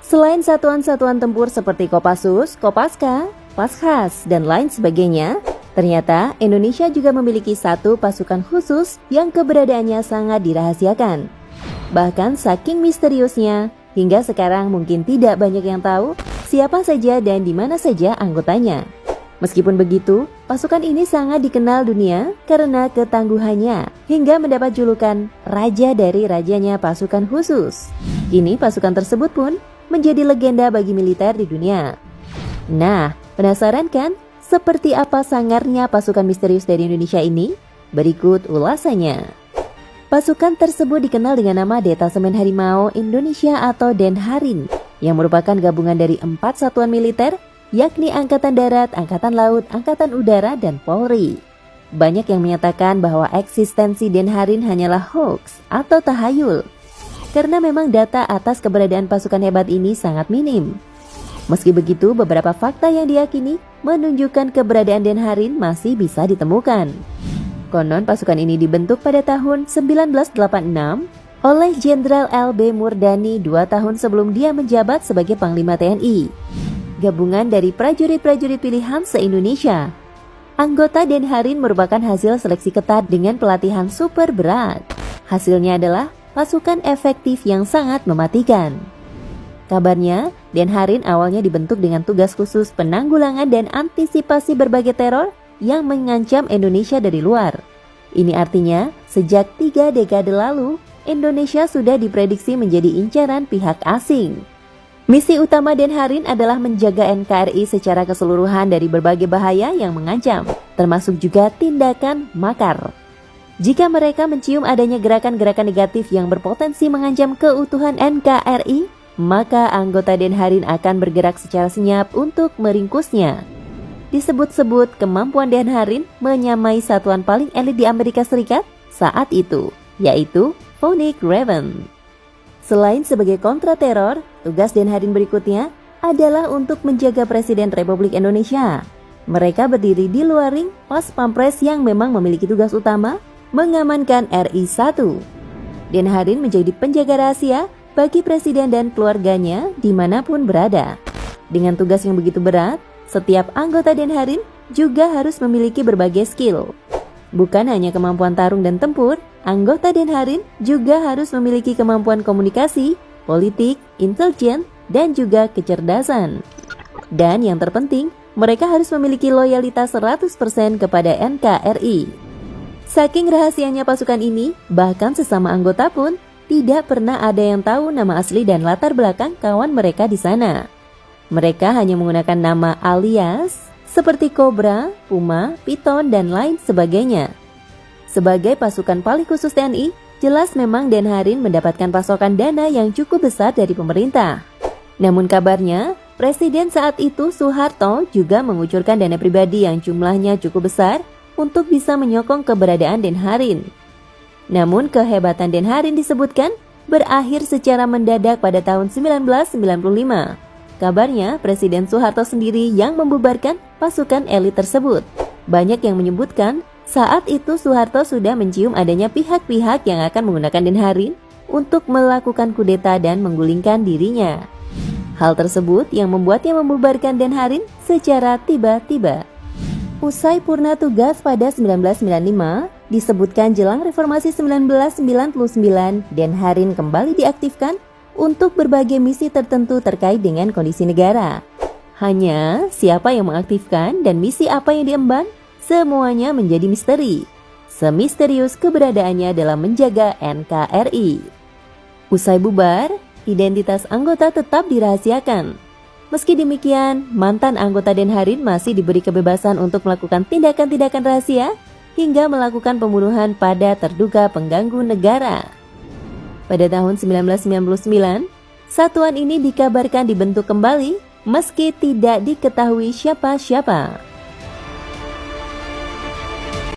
Selain satuan-satuan tempur seperti Kopassus, Kopaska, Paskhas, dan lain sebagainya, ternyata Indonesia juga memiliki satu pasukan khusus yang keberadaannya sangat dirahasiakan. Bahkan saking misteriusnya, hingga sekarang mungkin tidak banyak yang tahu siapa saja dan di mana saja anggotanya. Meskipun begitu, pasukan ini sangat dikenal dunia karena ketangguhannya hingga mendapat julukan Raja dari Rajanya Pasukan Khusus. Kini pasukan tersebut pun menjadi legenda bagi militer di dunia. Nah, penasaran kan seperti apa sangarnya pasukan misterius dari Indonesia ini? Berikut ulasannya. Pasukan tersebut dikenal dengan nama Detasemen Harimau Indonesia atau Denharin, yang merupakan gabungan dari 4 satuan militer, yakni Angkatan Darat, Angkatan Laut, Angkatan Udara, dan Polri. Banyak yang menyatakan bahwa eksistensi Denharin hanyalah hoax atau tahayul, karena memang data atas keberadaan pasukan hebat ini sangat minim. Meski begitu, beberapa fakta yang diyakini menunjukkan keberadaan Denharin masih bisa ditemukan. Konon pasukan ini dibentuk pada tahun 1986 oleh Jenderal L.B. Murdani 2 tahun sebelum dia menjabat sebagai Panglima TNI. Gabungan dari prajurit-prajurit pilihan se-Indonesia. Anggota Denharin merupakan hasil seleksi ketat dengan pelatihan super berat. Hasilnya adalah pasukan efektif yang sangat mematikan. Kabarnya, Denharin awalnya dibentuk dengan tugas khusus penanggulangan dan antisipasi berbagai teror yang mengancam Indonesia dari luar. Ini artinya, sejak 3 dekade lalu, Indonesia sudah diprediksi menjadi incaran pihak asing. Misi utama Denharin adalah menjaga NKRI secara keseluruhan dari berbagai bahaya yang mengancam, termasuk juga tindakan makar. Jika mereka mencium adanya gerakan-gerakan negatif yang berpotensi mengancam keutuhan NKRI, maka anggota Denharin akan bergerak secara senyap untuk meringkusnya. Disebut-sebut kemampuan Denharin menyamai satuan paling elit di Amerika Serikat saat itu, yaitu Phoenix Raven. Selain sebagai kontra-teror, tugas Denharin berikutnya adalah untuk menjaga Presiden Republik Indonesia. Mereka berdiri di luar ring Pas Pampres yang memang memiliki tugas utama mengamankan RI-1. Denharin menjadi penjaga rahasia bagi presiden dan keluarganya dimanapun berada. Dengan tugas yang begitu berat, setiap anggota Denharin juga harus memiliki berbagai skill. Bukan hanya kemampuan tarung dan tempur, anggota Denharin juga harus memiliki kemampuan komunikasi, politik, intelijen, dan juga kecerdasan. Dan yang terpenting, mereka harus memiliki loyalitas 100% kepada NKRI. Saking rahasianya pasukan ini, bahkan sesama anggota pun tidak pernah ada yang tahu nama asli dan latar belakang kawan mereka di sana. Mereka hanya menggunakan nama alias seperti Cobra, Puma, Piton, dan lain sebagainya. Sebagai pasukan paling khusus TNI, jelas memang Denharin mendapatkan pasokan dana yang cukup besar dari pemerintah. Namun kabarnya, Presiden saat itu Soeharto juga mengucurkan dana pribadi yang jumlahnya cukup besar untuk bisa menyokong keberadaan Denharin. Namun kehebatan Denharin disebutkan berakhir secara mendadak pada tahun 1995. Kabarnya Presiden Soeharto sendiri yang membubarkan pasukan elit tersebut. Banyak yang menyebutkan saat itu Soeharto sudah mencium adanya pihak-pihak yang akan menggunakan Denharin untuk melakukan kudeta dan menggulingkan dirinya. Hal tersebut yang membuatnya membubarkan Denharin secara tiba-tiba. Usai purna tugas pada 1995, disebutkan jelang reformasi 1999, Denharin kembali diaktifkan untuk berbagai misi tertentu terkait dengan kondisi negara. Hanya siapa yang mengaktifkan dan misi apa yang diemban, semuanya menjadi misteri. Semisterius keberadaannya dalam menjaga NKRI. Usai bubar, identitas anggota tetap dirahasiakan. Meski demikian, mantan anggota Denharin masih diberi kebebasan untuk melakukan tindakan-tindakan rahasia hingga melakukan pembunuhan pada terduga pengganggu negara. Pada tahun 1999, satuan ini dikabarkan dibentuk kembali meski tidak diketahui siapa-siapa.